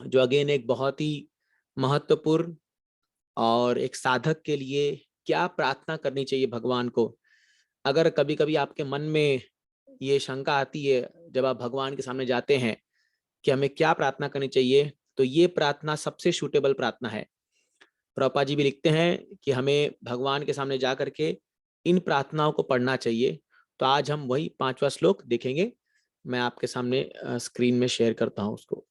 जो अगेन एक बहुत ही महत्वपूर्ण और एक साधक के लिए क्या प्रार्थना करनी चाहिए भगवान को। अगर कभी कभी आपके मन में ये शंका आती है जब आप भगवान के सामने जाते हैं कि हमें क्या प्रार्थना करनी चाहिए, तो ये प्रार्थना सबसे सूटेबल प्रार्थना है। प्रभुपाद जी भी लिखते हैं कि हमें भगवान के सामने जा करके इन प्रार्थनाओं को पढ़ना चाहिए। तो आज हम वही 5वां श्लोक देखेंगे। मैं आपके सामने स्क्रीन में शेयर करता हूं उसको।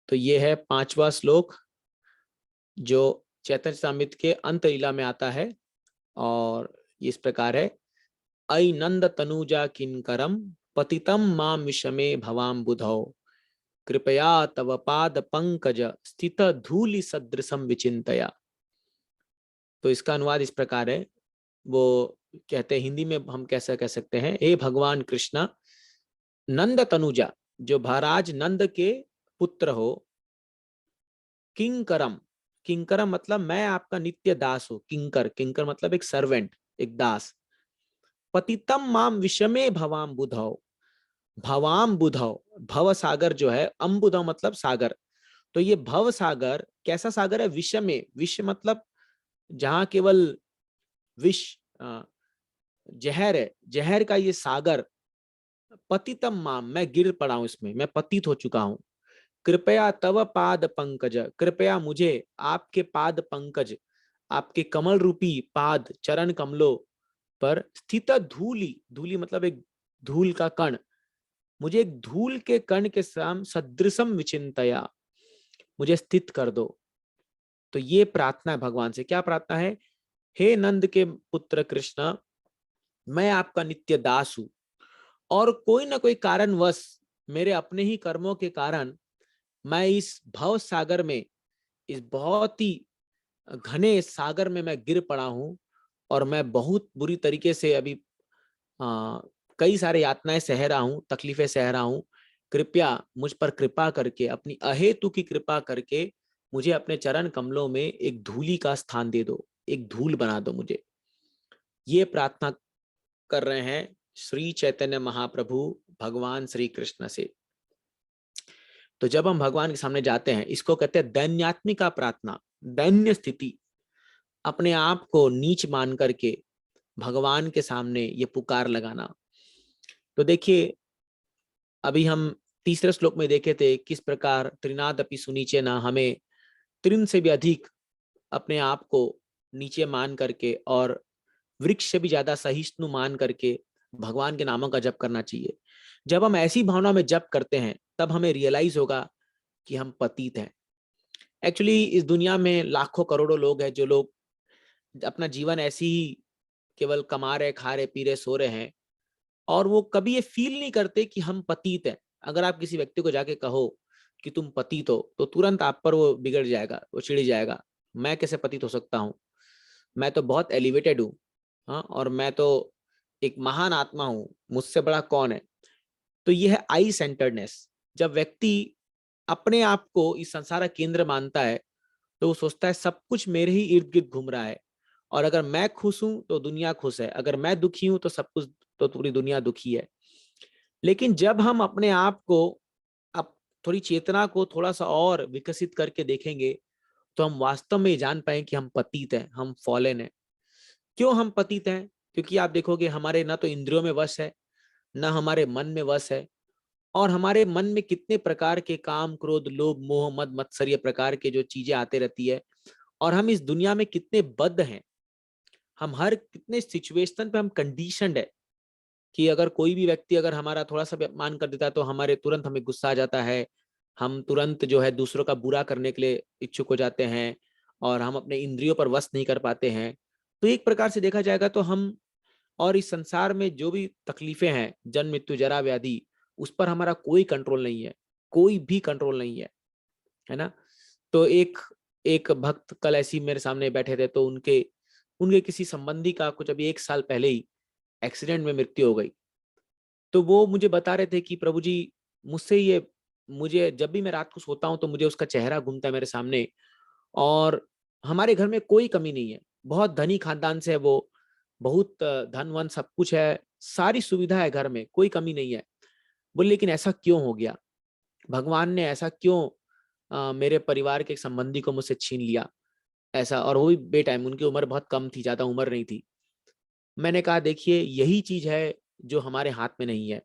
तो ये है 5वां श्लोक जो चैतन्य चरितामृत के अंत लीला में आता है और इस प्रकार है। अयि नंद तनुजा किंकरम पतितम माम विषमे भवाम बुधौ कृपया तव पाद पंकज स्थित धूलि सदृशम विचिंतया। तो इसका अनुवाद इस प्रकार है। वो कहते हैं, हिंदी में हम कैसा कह सकते हैं, हे भगवान कृष्ण, नंद तनुजा जो महाराज नंद के पुत्र हो, किंकरम, किंकरम मतलब मैं आपका नित्य दास हूं। किंकर, किंकर मतलब एक सर्वेंट, एक दास। पतितम माम विषमे भवाम बुधौ, भवाम बुधौ, भव सागर जो है, अम्बुधौ मतलब सागर। तो ये भव सागर कैसा सागर है? विष में, विष मतलब जहां केवल विष, जहर है, जहर का ये सागर। पतितम माम, मैं गिर पड़ा हूं इसमें, मैं पतित हो चुका हूं। कृपया तव पाद पंकज, कृपया मुझे आपके पाद पंकज, आपके कमल रूपी पाद चरण कमलों पर स्थित धूलि, धूलि मतलब एक धूल का कण, मुझे एक धूल के कण के सम सदृशम विचिंतया, मुझे स्थित कर दो। तो ये प्रार्थना है भगवान से। क्या प्रार्थना है? हे नंद के पुत्र कृष्ण, मैं आपका नित्य दास हूं और कोई ना कोई कारणवश, मेरे अपने ही कर्मों के कारण मैं इस भव सागर में, इस बहुत ही घने सागर में मैं गिर पड़ा हूं और मैं बहुत बुरी तरीके से अभी कई सारे यातनाएं सह रहा हूं, तकलीफें सह रहा हूं। कृपया मुझ पर कृपा करके, अपनी अहेतु की कृपा करके मुझे अपने चरण कमलों में एक धूलि का स्थान दे दो, एक धूल बना दो मुझे। ये प्रार्थना कर रहे हैं श्री चैतन्य महाप्रभु भगवान श्री कृष्ण से। तो जब हम भगवान के सामने जाते हैं, इसको कहते हैं दैन्यात्मिका प्रार्थना। दैन्य स्थिति, अपने आप को नीच मान करके भगवान के सामने ये पुकार लगाना। तो देखिए, अभी हम तीसरे श्लोक में देखे थे किस प्रकार त्रिनादपि सुनीचे ना, हमें तृण से भी अधिक अपने आप को नीचे मान करके और वृक्ष से भी ज्यादा सहिष्णु मान करके भगवान के नामों का जप करना चाहिए। जब हम ऐसी भावना में जप करते हैं तब हमें रियलाइज होगा कि हम पतित हैं। एक्चुअली इस दुनिया में लाखों करोड़ों लोग हैं जो लोग अपना जीवन ऐसी ही केवल कमा रहे, खा रहे, पी रहे, सो रहे हैं और वो कभी ये फील नहीं करते कि हम पतित हैं। अगर आप किसी व्यक्ति को जाके कहो कि तुम पतित हो तो तुरंत आप पर वो बिगड़ जाएगा, वो चिढ़ जाएगा। मैं कैसे पतित हो सकता हूँ? मैं तो बहुत एलिवेटेड हूँ, हाँ, और मैं तो एक महान आत्मा हूँ, मुझसे बड़ा कौन है? तो यह है आई सेंटर्डनेस। जब व्यक्ति अपने आप को इस संसार का केंद्र मानता है तो वो सोचता है सब कुछ मेरे ही इर्द गिर्द घूम रहा है और अगर मैं खुश हूं तो दुनिया खुश है, अगर मैं दुखी हूं तो सब कुछ, तो पूरी दुनिया दुखी है। लेकिन जब हम अपने आप को, अब थोड़ी चेतना को थोड़ा सा और विकसित करके देखेंगे तो हम वास्तव में जान पाए कि हम पतित हैं, हम फॉलन हैं। क्यों हम पतित हैं? क्योंकि आप देखोगे हमारे ना तो इंद्रियों में वश है, ना हमारे मन में वश है, और हमारे मन में कितने प्रकार के काम, क्रोध, लोभ, मोह, मद, मत्सर्य प्रकार के जो चीजें आते रहती है। और हम इस दुनिया में कितने बद्ध हैं, हम हर कितने सिचुएशन पे हम कंडीशनड है कि अगर कोई भी व्यक्ति अगर हमारा थोड़ा सा भी अपमान कर देता है तो हमारे तुरंत हमें गुस्सा आ जाता है। हम तुरंत जो है दूसरों का बुरा करने के लिए इच्छुक हो जाते हैं और हम अपने इंद्रियों पर वश नहीं कर पाते हैं। तो एक प्रकार से देखा जाएगा तो हम, और इस संसार में जो भी तकलीफें हैं, जन्म, मृत्यु, जरा, व्याधि, उस पर हमारा कोई कंट्रोल नहीं है, कोई भी कंट्रोल नहीं है ना। तो एक एक भक्त कल ऐसी मेरे सामने बैठे थे तो उनके उनके किसी संबंधी का कुछ अभी 1 साल पहले ही एक्सीडेंट में मृत्यु हो गई। तो वो मुझे बता रहे थे कि प्रभु जी, मुझसे ये मुझे जब भी मैं रात को सोता हूँ तो मुझे उसका चेहरा घूमता है मेरे सामने। और हमारे घर में कोई कमी नहीं है, बहुत धनी खानदान से है वो, बहुत धन वन सब कुछ है, सारी सुविधा है घर में, कोई कमी नहीं है। बोले लेकिन ऐसा क्यों हो गया, भगवान ने ऐसा क्यों मेरे परिवार के एक संबंधी को मुझसे छीन लिया ऐसा, और वो भी बेटाइम, उनकी उम्र बहुत कम थी, ज्यादा उम्र नहीं थी। मैंने कहा देखिए यही चीज है जो हमारे हाथ में नहीं है।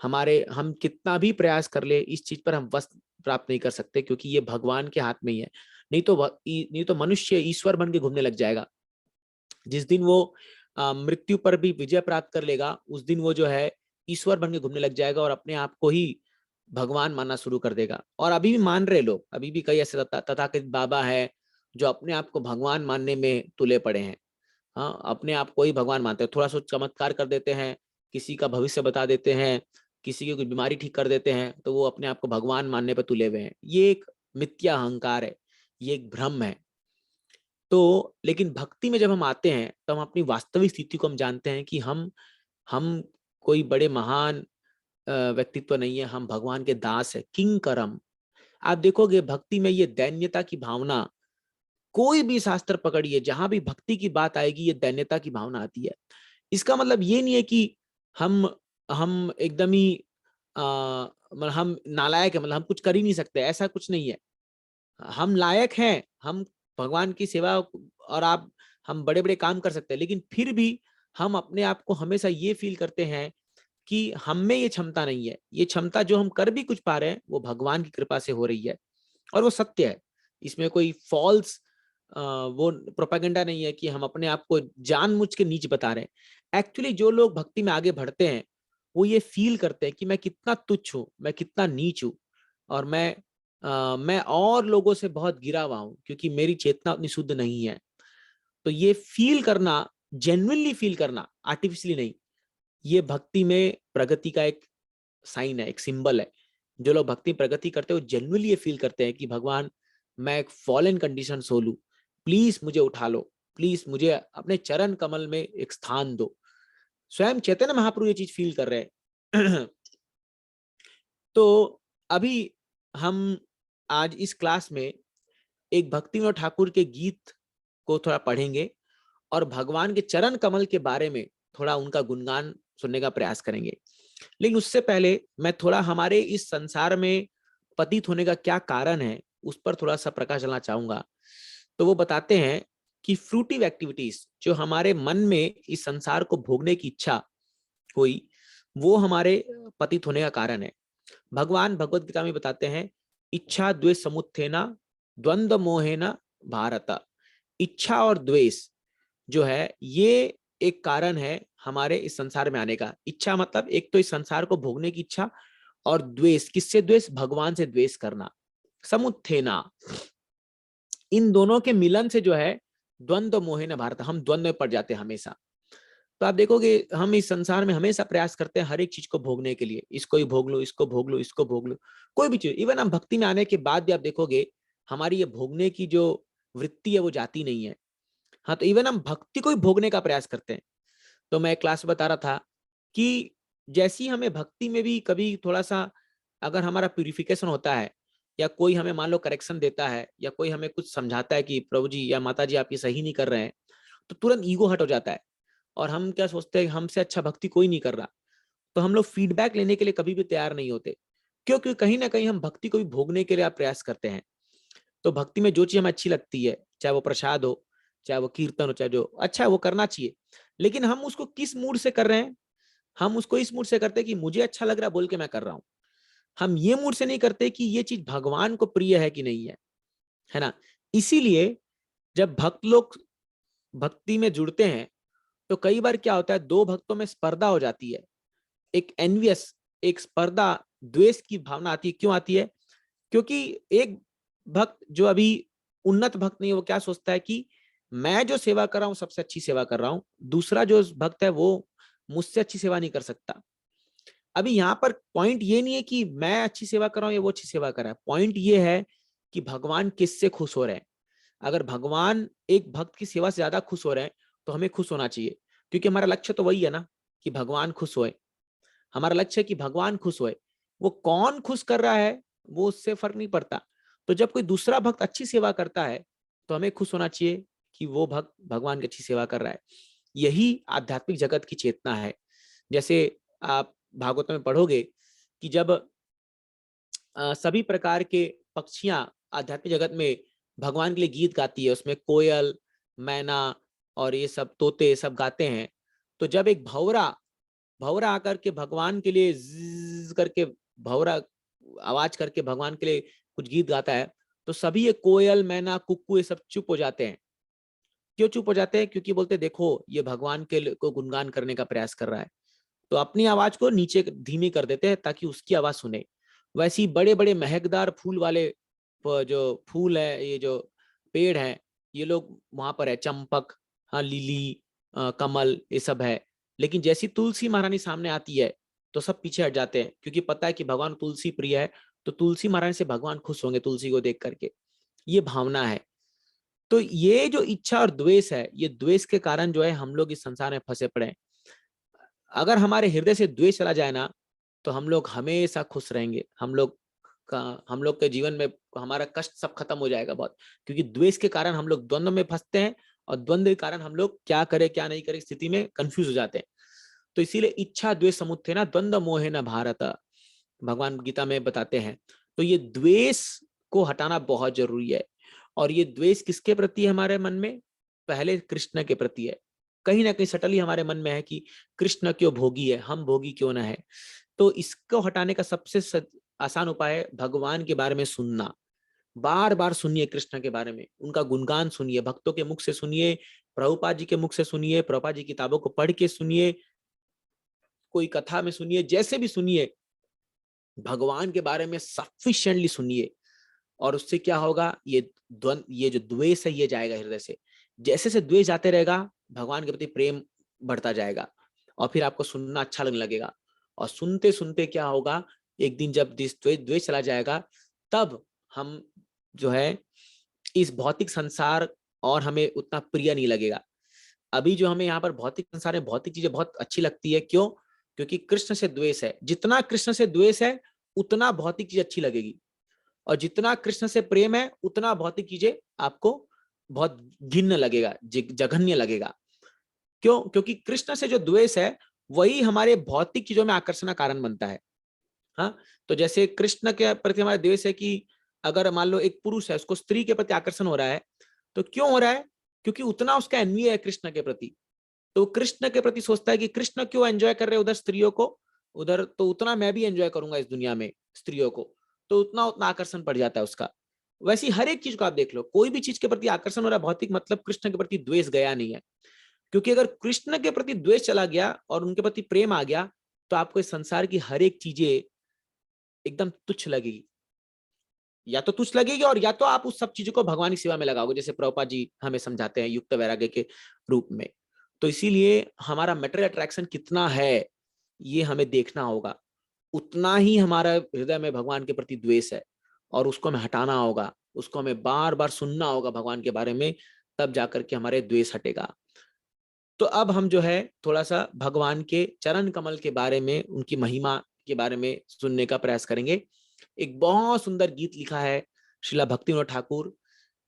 हम कितना भी प्रयास कर ले इस चीज पर हम वश प्राप्त नहीं कर सकते, क्योंकि ये भगवान के हाथ में ही है। नहीं तो मनुष्य ईश्वर बन के घूमने लग जाएगा। जिस दिन वो मृत्यु पर भी विजय प्राप्त कर लेगा, उस दिन वो जो है ईश्वर बन के घूमने लग जाएगा और अपने आप को ही भगवान मानना शुरू कर देगा। और अभी भी मान रहे लोग, अभी भी कई ऐसे तथाकथित बाबा है जो अपने आप को भगवान मानने में तुले पड़े हैं। हाँ, अपने आप को ही भगवान मानते हैं, थोड़ा सा चमत्कार कर देते हैं, किसी का भविष्य बता देते हैं, किसी की कुछ बीमारी ठीक कर देते हैं, तो वो अपने आप को भगवान मानने पर तुले हुए हैं। ये एक मिथ्या अहंकार है, ये एक भ्रम है। तो लेकिन भक्ति में जब हम आते हैं तो हम अपनी वास्तविक स्थिति को हम जानते हैं कि हम कोई बड़े महान व्यक्तित्व नहीं है, हम भगवान के दास है, किंकरम। आप देखोगे भक्ति में ये दैन्यता की भावना, कोई भी शास्त्र पकड़िए जहां भी भक्ति की बात आएगी ये दैन्यता की भावना आती है। इसका मतलब ये नहीं है कि हम हम एकदम ही मतलब हम नालायक है, मतलब हम कुछ कर ही नहीं सकते, ऐसा कुछ नहीं है। हम लायक हैं, हम भगवान की सेवा और आप हम बड़े बड़े काम कर सकते हैं, लेकिन फिर भी हम अपने आप को हमेशा ये फील करते हैं कि हम में ये क्षमता नहीं है। ये क्षमता जो हम कर भी कुछ पा रहे हैं वो भगवान की कृपा से हो रही है, और वो सत्य है। इसमें कोई फॉल्स वो प्रोपेगेंडा नहीं है कि हम अपने आप को जानबूझ के नीच बता रहे हैं। एक्चुअली जो लोग भक्ति में आगे बढ़ते हैं वो ये फील करते हैं कि मैं कितना तुच्छ हूँ, मैं कितना नीच हूँ, और मैं और लोगों से बहुत गिरा हुआ हूँ क्योंकि मेरी चेतना उतनी शुद्ध नहीं है। तो ये फील करना, जेन्युइनली फील करना, आर्टिफिशियली नहीं, ये भक्ति में प्रगति का एक साइन है, एक सिंबल है। जो लोग भक्ति प्रगति करते हैं वो जेन्युइनली ये फील करते हैं कि भगवान मैं एक फॉलन कंडीशन सोल हूं, प्लीज मुझे उठा लो, प्लीज मुझे अपने चरण कमल में एक स्थान दो। स्वयं चैतन्य महाप्रभु ये चीज फील कर रहे हैं। तो अभी हम आज इस क्लास में एक भक्ति विनोद ठाकुर के गीत को थोड़ा पढ़ेंगे और भगवान के चरण कमल के बारे में थोड़ा उनका गुणगान सुनने का प्रयास करेंगे। लेकिन उससे पहले मैं थोड़ा हमारे इस संसार में पतित होने का क्या कारण है उस पर थोड़ा सा प्रकाश डालना चाहूंगा। तो वो बताते हैं कि फ्रूटिव एक्टिविटीज जो हमारे मन में इस संसार को भोगने की इच्छा हुई, वो हमारे पतित होने का कारण है। भगवान भगवत गीता में बताते हैं, इच्छा द्वेष समुत्थेना द्वंद्व मोहेना भारत। इच्छा और द्वेष जो है ये एक कारण है हमारे इस संसार में आने का। इच्छा मतलब एक तो इस संसार को भोगने की इच्छा, और द्वेष, किससे द्वेष, भगवान से द्वेष करना, समुत्थेना। इन दोनों के मिलन से जो है द्वंद्व मोहेन भारत, हम द्वंद्व में पड़ जाते हैं हमेशा। तो आप देखोगे हम इस संसार में हमेशा प्रयास करते हैं हर एक चीज को भोगने के लिए, इसको ही भोग लो, इसको भोग लो, इसको भोग लो, कोई भी चीज। इवन हम भक्ति में आने के बाद भी आप देखोगे हमारी ये भोगने की जो वृत्ति है वो जाती नहीं है। हाँ, तो इवन हम भक्ति को ही भोगने का प्रयास करते हैं। तो मैं क्लास में बता रहा था कि जैसी हमें भक्ति में भी कभी थोड़ा सा अगर हमारा प्यूरिफिकेशन होता है, या कोई हमें मान लो करेक्शन देता है, या कोई हमें कुछ समझाता है कि प्रभु जी या माता जी आप ये सही नहीं कर रहे हैं, तो तुरंत ईगो हट हो जाता है और हम क्या सोचते हैं हमसे अच्छा भक्ति कोई नहीं कर रहा। तो हम लोग फीडबैक लेने के लिए कभी भी तैयार नहीं होते, क्योंकि कहीं ना कहीं हम भक्ति को भी भोगने के लिए प्रयास करते हैं। तो भक्ति में जो चीज हमें अच्छी लगती है, चाहे वो प्रसाद हो, चाहे वो कीर्तन हो, चाहे जो अच्छा है वो करना चाहिए, लेकिन हम उसको किस मूड से कर रहे हैं। हम उसको इस मूड से करते हैं कि मुझे अच्छा लग रहा है बोल के मैं कर रहा हूं। हम ये मूड से नहीं करते कि ये चीज भगवान को प्रिय है कि नहीं है ना। इसीलिए जब भक्त लोग भक्ति में जुड़ते हैं तो कई बार क्या होता है, दो भक्तों में स्पर्धा हो जाती है, एक एनवियस, एक स्पर्धा, द्वेष की भावना आती है। क्यों आती है? क्योंकि एक भक्त जो अभी उन्नत भक्त नहीं है वो क्या सोचता है कि मैं जो सेवा कर रहा हूं सबसे अच्छी सेवा कर रहा हूं, दूसरा जो भक्त है वो मुझसे अच्छी सेवा नहीं कर सकता। अभी यहाँ पर पॉइंट ये नहीं है कि मैं अच्छी सेवा कर रहा हूं या वो अच्छी सेवा कर रहा है, पॉइंट ये है कि भगवान किससे खुश हो रहे हैं। अगर भगवान एक भक्त की सेवा से ज्यादा खुश हो रहे हैं तो हमें खुश होना चाहिए, क्योंकि हमारा लक्ष्य तो वही है ना कि भगवान खुश होए। हमारा लक्ष्य है कि भगवान खुश होए। वो कौन खुश कर रहा है वो उससे फर्क नहीं पड़ता। तो जब कोई दूसरा भक्त अच्छी सेवा करता है तो हमें खुश होना चाहिए कि वो भक्त भगवान की अच्छी सेवा कर रहा है। यही आध्यात्मिक जगत की चेतना है। जैसे आप भागवत में पढ़ोगे कि जब सभी प्रकार के पक्षियां आध्यात्मिक जगत में भगवान के लिए गीत गाती है, उसमें कोयल, मैना और ये सब तोते सब गाते हैं। तो जब एक भंवरा भंवरा आकर के भगवान के लिए ज़्ज़ करके भंवरा आवाज करके भगवान के लिए कुछ गीत गाता है, तो सभी ये कोयल, मैना, कुक्कू ये सब चुप हो जाते हैं। क्यों चुप हो जाते हैं? क्योंकि बोलते हैं देखो ये भगवान के को गुणगान करने का प्रयास कर रहा है। तो अपनी आवाज को नीचे धीमी कर देते हैं ताकि उसकी आवाज सुने। वैसे ही बड़े बड़े महकदार फूल वाले जो फूल है, ये जो पेड़ है, ये लोग वहां पर है, चंपक, हाँ, लिली, कमल, ये सब है। लेकिन जैसी तुलसी महारानी सामने आती है तो सब पीछे हट जाते हैं, क्योंकि पता है कि भगवान तुलसी प्रिय है। तो तुलसी महारानी से भगवान खुश होंगे तुलसी को देख करके। ये भावना है। तो ये जो इच्छा और द्वेष है, ये द्वेष के कारण जो है हम लोग इस संसार में फंसे पड़े हैं। अगर हमारे हृदय से द्वेष चला जाए ना, तो हम लोग हमेशा खुश रहेंगे। हम लोग के जीवन में हमारा कष्ट सब खत्म हो जाएगा बहुत। क्योंकि द्वेष के कारण हम लोग द्वंद्व में फंसते हैं, और द्वंद्व के कारण हम लोग क्या करें क्या नहीं करें स्थिति में कंफ्यूज हो जाते हैं। तो इसीलिए इच्छा द्वेष समुत्थे ना द्वंद्व मोहे न भारत, भगवान गीता में बताते हैं। तो ये द्वेष को हटाना बहुत जरूरी है। और ये द्वेष किसके प्रति है हमारे मन में? पहले कृष्ण के प्रति है। कहीं ना कहीं सटली हमारे मन में है कि कृष्ण क्यों भोगी है, हम भोगी क्यों ना है। तो इसको हटाने का सबसे आसान उपाय है भगवान के बारे में सुनना। बार बार सुनिए कृष्ण के बारे में, उनका गुणगान सुनिए, भक्तों के मुख से सुनिए, प्रभुपाद जी के मुख से सुनिए, प्रभुपाद जी किताबों को पढ़ के सुनिए, कोई कथा में सुनिए, जैसे भी सुनिए, भगवान के बारे में सफिशिएंटली सुनिए। और उससे क्या होगा, ये जो द्वेष है ये जाएगा हृदय से। जैसे से द्वेष जाते रहेगा, भगवान के प्रति प्रेम बढ़ता जाएगा, और फिर आपको सुनना अच्छा लगने लगेगा। और सुनते सुनते क्या होगा, एक दिन जब द्वेष चला जाएगा, तब हम जो है इस भौतिक संसार और हमें उतना प्रिय नहीं लगेगा। अभी जो हमें यहाँ पर भौतिक संसार में भौतिक चीजें बहुत अच्छी लगती है, क्यों? क्योंकि कृष्ण से द्वेष है। जितना कृष्ण से द्वेष है उतना भौतिक चीज अच्छी लगेगी, और जितना कृष्ण से प्रेम है उतना भौतिक चीजें आपको बहुत घिन्न लगेगा, जघन्य लगेगा। क्यों? क्योंकि कृष्ण से जो द्वेष है वही हमारे भौतिक चीजों में आकर्षण का कारण बनता है। हाँ, तो जैसे कृष्ण के प्रति हमारा द्वेष है कि अगर मान लो एक पुरुष है, उसको स्त्री के प्रति आकर्षण हो रहा है, तो क्यों हो रहा है? क्योंकि उतना उसका एन्वी है कृष्ण के प्रति। तो कृष्ण के प्रति सोचता है कि कृष्ण क्यों एंजॉय कर रहे उधर स्त्रियों को, उधर तो उतना मैं भी एंजॉय करूंगा इस दुनिया में स्त्रियों को। तो उतना उतना आकर्षण पड़ जाता है उसका। वैसी हर एक चीज को आप देख लो, कोई भी चीज के प्रति आकर्षण हो रहा है भौतिक, मतलब कृष्ण के प्रति द्वेष गया नहीं है। क्योंकि अगर कृष्ण के प्रति द्वेष चला गया और उनके प्रति प्रेम आ गया, तो आपको इस संसार की हर एक चीजें एकदम तुच्छ लगेगी। या तो तुच्छ लगेगी, और या तो आप उस सब चीजों को भगवान की सेवा में लगाओगे, जैसे प्रभुपाद जी हमें समझाते हैं युक्त वैराग्य के रूप में। तो इसीलिए हमारा मेटेरियल अट्रैक्शन कितना है ये हमें देखना होगा। उतना ही हमारा हृदय में भगवान के प्रति द्वेष है, और उसको हमें हटाना होगा। उसको हमें बार बार सुनना होगा भगवान के बारे में, तब जाकर के हमारे द्वेष हटेगा। तो अब हम जो है थोड़ा सा भगवान के चरण कमल के बारे में, उनकी महिमा के बारे में सुनने का प्रयास करेंगे। एक बहुत सुंदर गीत लिखा है श्रीला भक्तिविनोद ठाकुर।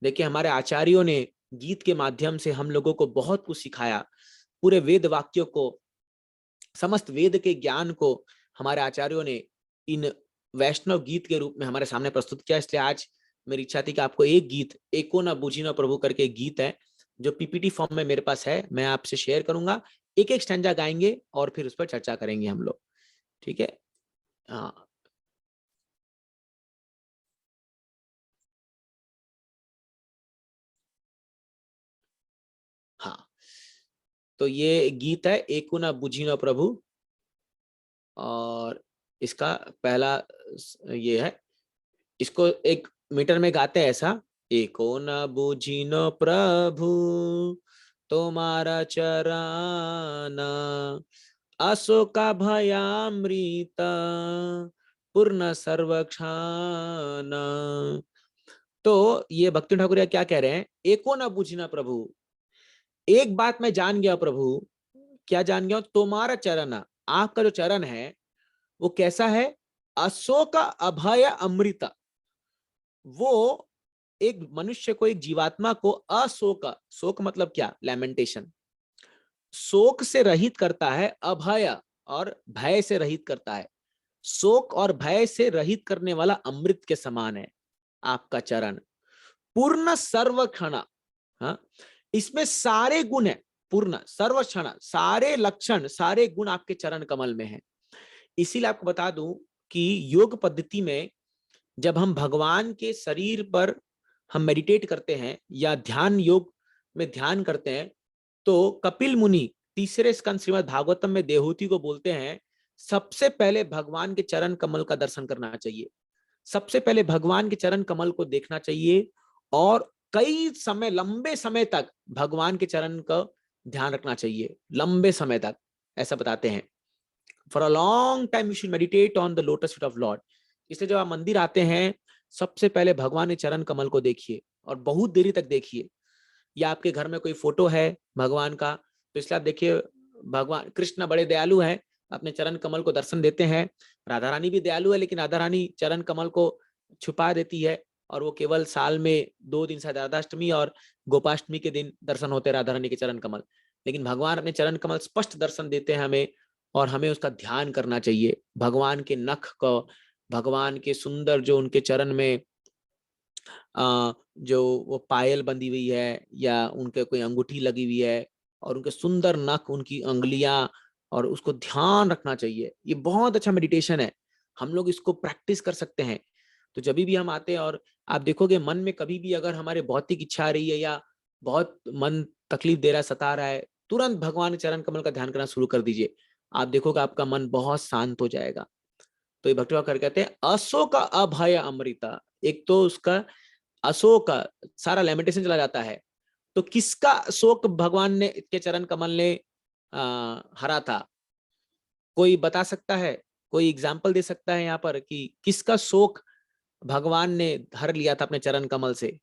देखिए, हमारे आचार्यों ने गीत के माध्यम से हम लोगों को बहुत कुछ सिखाया। पूरे वेद वाक्यों को, समस्त वेद के ज्ञान को हमारे आचार्यों ने इन वैष्णव गीत के रूप में हमारे सामने प्रस्तुत किया। इसलिए आज मेरी इच्छा थी कि आपको एक गीत, एको न बूझी न प्रभु करके एक गीत है जो पीपीटी फॉर्म में मेरे पास है, मैं आपसे शेयर करूंगा। एक एक स्टैंजा गाएंगे और फिर उस पर चर्चा करेंगे हम लोग। ठीक है? हाँ, हाँ। तो ये गीत है एको न बूझी न प्रभु, और इसका पहला ये है। इसको एक मीटर में गाते हैं ऐसा, एको न बूझी न प्रभु तुम्हारा चरण, अशोका भयामृत पूर्ण सर्वक्षान। तो ये भक्ति ठाकुर क्या कह रहे हैं? एको न बूझना प्रभु, एक बात मैं जान गया प्रभु। क्या जान गया? तुम्हारा चरण, आपका जो चरण है वो कैसा है? अशोक अभय अमृत, वो एक मनुष्य को, एक जीवात्मा को अशोक, शोक मतलब क्या, लैमेंटेशन, शोक से रहित करता है, अभय और भय से रहित करता है। शोक और भय से रहित करने वाला अमृत के समान है आपका चरण। पूर्ण सर्वक्षण, हाँ, इसमें सारे गुण है, पूर्ण सर्वक्षण, सारे लक्षण, सारे गुण आपके चरण कमल में है। इसीलिए आपको बता दूं कि योग पद्धति में जब हम भगवान के शरीर पर हम मेडिटेट करते हैं या ध्यान योग में ध्यान करते हैं, तो कपिल मुनि तीसरे स्कंद श्रीमद् भागवतम में देहूति को बोलते हैं, सबसे पहले भगवान के चरण कमल का दर्शन करना चाहिए, सबसे पहले भगवान के चरण कमल को देखना चाहिए, और कई समय, लंबे समय तक भगवान के चरण का ध्यान रखना चाहिए, लंबे समय तक, ऐसा बताते हैं। For a long time you should meditate on the lotus feet of Lord. इसलिए जब आप मंदिर आते हैं, सबसे पहले भगवान के चरण कमल को देखिए और बहुत देरी तक देखिए। या आपके घर में कोई फोटो है भगवान का, तो इसलिए आप देखिए, भगवान कृष्ण बड़े दयालु हैं, अपने चरण कमल को दर्शन देते हैं। राधा रानी भी दयालु है, लेकिन राधा रानी चरण कमल को छुपा देती है, और वो केवल साल में 2 दिन, शायद राधाष्टमी और गोपाष्टमी के दिन दर्शन होते हैं राधा रानी के चरण कमल। लेकिन भगवान अपने चरण कमल स्पष्ट दर्शन देते हैं हमें, और हमें उसका ध्यान करना चाहिए। भगवान के नख को, भगवान के सुंदर जो उनके चरण में जो वो पायल बंधी हुई है या उनके कोई अंगूठी लगी हुई है, और उनके सुंदर नख, उनकी अंगुलियां, और उसको ध्यान रखना चाहिए। ये बहुत अच्छा मेडिटेशन है, हम लोग इसको प्रैक्टिस कर सकते हैं। तो जब भी हम आते हैं, और आप देखोगे मन में कभी भी अगर हमारे भौतिक इच्छा आ रही है या बहुत मन तकलीफ दे रहा है, सता रहा है, तुरंत भगवान के चरण कमल का ध्यान करना शुरू कर दीजिए। आप देखोगे आपका मन बहुत शांत हो जाएगा। तो ये भक्ति कर कहते हैं अशोक अभय अमृता। एक तो उसका अशोक, सारा लेमिटेशन चला जाता है। तो किसका शोक भगवान ने के चरण कमल ने हरा था? कोई बता सकता है? कोई एग्जाम्पल दे सकता है यहाँ पर कि किसका शोक भगवान ने हर लिया था अपने चरण कमल से?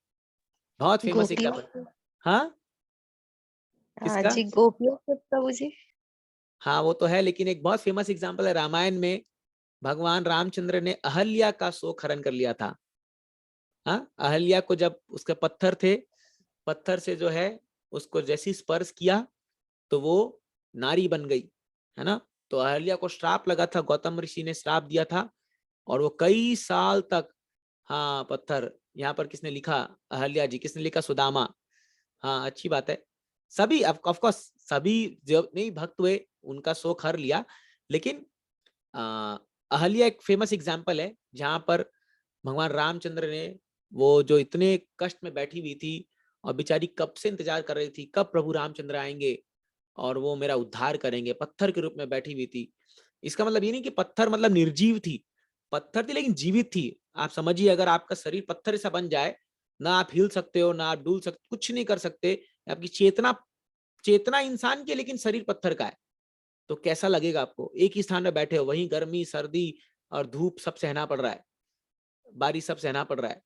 बहुत फेमस गोपियों एग्जाम्पल। हाँ, हाँ किसका? जी, गोपियों के प्रभु जी। हाँ वो तो है, लेकिन एक बहुत फेमस एग्जाम्पल है, रामायण में भगवान रामचंद्र ने अहल्या का शोक हरण कर लिया था। हाँ, अहल्या को जब उसके पत्थर थे, पत्थर से जो है उसको जैसी स्पर्श किया तो वो नारी बन गई, है ना। तो अहल्या को श्राप लगा था, गौतम ऋषि ने श्राप दिया था, और वो कई साल तक, हाँ पत्थर, यहाँ पर किसने लिखा? अहल्या जी। किसने लिखा? सुदामा। हाँ अच्छी बात है। सभी ऑफ कोर्स, सभी जो नहीं भक्त हुए उनका शोक हर लिया, लेकिन अहल्या एक फेमस एग्जाम्पल है जहां पर भगवान रामचंद्र ने, वो जो इतने कष्ट में बैठी हुई थी और बेचारी कब से इंतजार कर रही थी, कब प्रभु रामचंद्र आएंगे और वो मेरा उद्धार करेंगे, पत्थर के रूप में बैठी हुई थी। इसका मतलब ये नहीं कि पत्थर मतलब निर्जीव थी, पत्थर थी लेकिन जीवित थी। आप समझिए, अगर आपका शरीर पत्थर ऐसा बन जाए, ना आप हिल सकते हो, ना आप डुल सकते, कुछ नहीं कर सकते, आपकी चेतना, चेतना इंसान की, लेकिन शरीर पत्थर का है, तो कैसा लगेगा आपको? एक ही स्थान में बैठे हो, वहीं गर्मी, सर्दी और धूप सब सहना पड़ रहा है, बारिश सब सहना पड़ रहा है।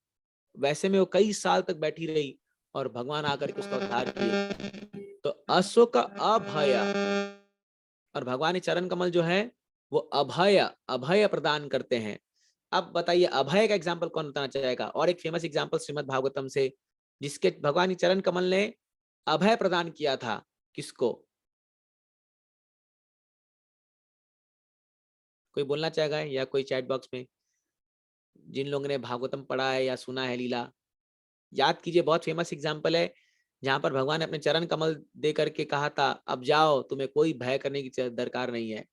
वैसे में वो कई साल तक बैठी रही और भगवान आकर के उसका उद्धार किए। तो अशोक अभय, और भगवान के चरण कमल जो है वो अभय, अभय प्रदान करते हैं। अब बताइए अभय का एग्जाम्पल कौन बताना चाहेगा? और एक फेमस एग्जाम्पल श्रीमद् भागवतम से, जिसके भगवान के चरण कमल ने अभय प्रदान किया था, किसको? कोई बोलना चाहेगा या कोई चैट बॉक्स में जिन लोगों ने भागवतम पढ़ा है या सुना है लीला, याद कीजिए। बहुत फेमस एग्जाम्पल है जहां पर भगवान ने अपने चरण कमल दे करके कहा था, अब जाओ, तुम्हें कोई भय करने की दरकार नहीं है।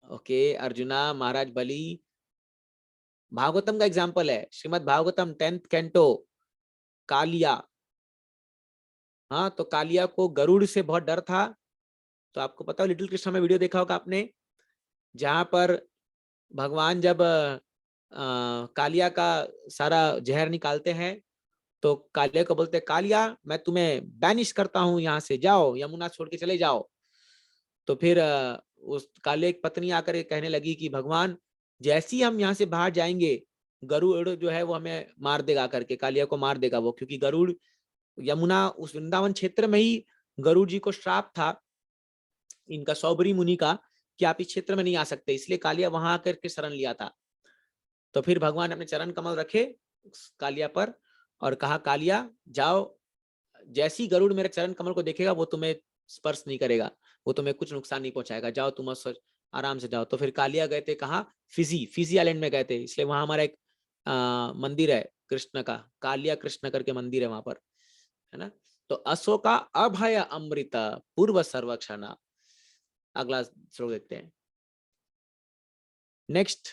ओके, अर्जुना, महाराज बलि, भागवतम का एग्जाम्पल है, श्रीमद् भागवतम 10th कैंटो, कालिया। हाँ, तो कालिया को गरुड़ से बहुत डर था। तो आपको पता है, लिटिल कृष्णा में वीडियो देखा होगा आपने, जहां पर भगवान जब कालिया का सारा जहर निकालते हैं, तो कालिया को बोलते हैं, कालिया मैं तुम्हें बैनिश करता हूं, यहाँ से जाओ, यमुना छोड़ के चले जाओ। तो फिर उस कालिया की पत्नी आकर के कहने लगी कि भगवान, जैसे ही हम यहाँ से बाहर जाएंगे, गरुड़ जो है वो हमें मार देगा, करके कालिया को मार देगा वो, क्योंकि गरुड़ यमुना उस वृंदावन क्षेत्र में ही गरुड़ जी को श्राप था इनका सौबरी मुनि का कि आप इस क्षेत्र में नहीं आ सकते, इसलिए कालिया वहां आकर के शरण लिया था। तो फिर भगवान ने अपने चरण कमल रखे कालिया पर और कहा कालिया जाओ, जैसी गरुड़ मेरे चरण कमल को देखेगा वो तुम्हें स्पर्श नहीं करेगा, वो तुम्हें कुछ नुकसान नहीं पहुंचाएगा, जाओ तुम आराम से जाओ। तो फिर कालिया गए थे कहा फिजी आइलैंड में गए थे, इसलिए वहां हमारा एक मंदिर है कृष्ण का, कालिया कृष्ण करके मंदिर है वहां पर, है ना। तो अशोका अभय अमृत पूर्व सर्वक्षण। अगला श्लोक देखते हैं। नेक्स्ट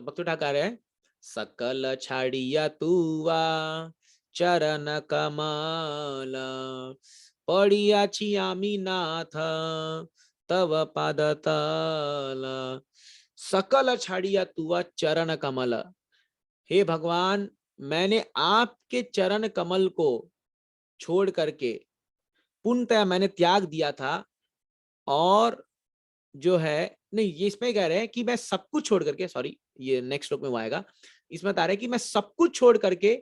भक्त ठाकर है सकल छाड़िया तुवा चरण कमल पड़िया छियामी नाथ तव पाद तल। सकल छाड़िया तुवा चरण कमल, हे भगवान मैंने आपके चरण कमल को छोड़ करके पूर्णतः मैंने त्याग दिया था, और जो है नहीं ये इसमें कह रहे हैं कि मैं सब कुछ छोड़ करके, सॉरी ये नेक्स्ट श्लोक में वो आएगा, इसमें बता रहे हैं कि मैं सब कुछ छोड़ करके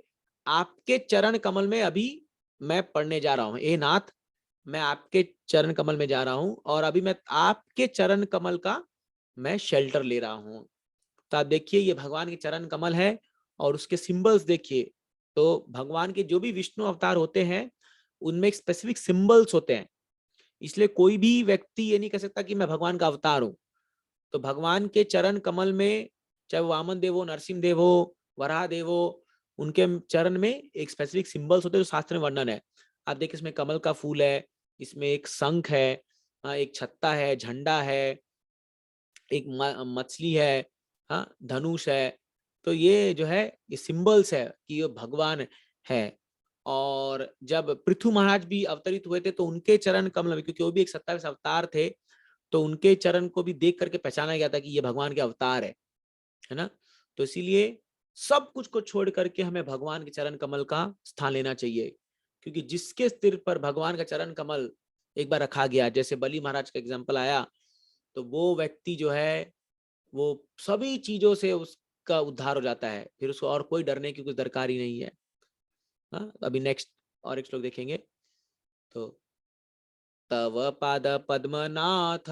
आपके चरण कमल में अभी मैं पढ़ने जा रहा हूं। ए नाथ मैं आपके चरण कमल में जा रहा हूं और अभी मैं आपके चरण कमल का मैं शेल्टर ले रहा हूं। तो आप देखिए ये भगवान के चरण कमल है और उसके सिंबल्स देखिए। तो भगवान के जो भी विष्णु अवतार होते हैं उनमें एक स्पेसिफिक सिंबल्स होते हैं, इसलिए कोई भी व्यक्ति ये नहीं कह सकता कि मैं भगवान का अवतार हूं। तो भगवान के चरण कमल में चाहे वो वामन देव हो, नरसिंह देव हो, वराह देव हो, उनके चरण में एक स्पेसिफिक सिंबल्स होते हैं जो शास्त्र में वर्णन है। आप देखिए इसमें कमल का फूल है, इसमें एक शंख है, एक छत्ता है, झंडा है, एक मछली है, हाँ धनुष है। तो ये जो है ये सिंबल्स है कि ये भगवान है। और जब पृथु महाराज भी अवतरित हुए थे तो उनके चरण कमल में, क्योंकि वो भी एक 27 अवतार थे, तो उनके चरण को भी देख करके पहचाना गया था कि ये भगवान के अवतार है ना। तो इसीलिए सब कुछ को छोड़ करके हमें भगवान के चरण कमल का स्थान लेना चाहिए, क्योंकि जिसके सिर पर भगवान का चरण कमल एक बार रखा गया, जैसे बलि महाराज का एग्जाम्पल आया, तो वो व्यक्ति जो है वो सभी चीजों से उसका उद्धार हो जाता है, फिर उसको और कोई डरने की कुछ दरकार ही नहीं है। हाँ अभी नेक्स्ट और एक श्लोक देखेंगे। तो तव पाद पद्मनाथ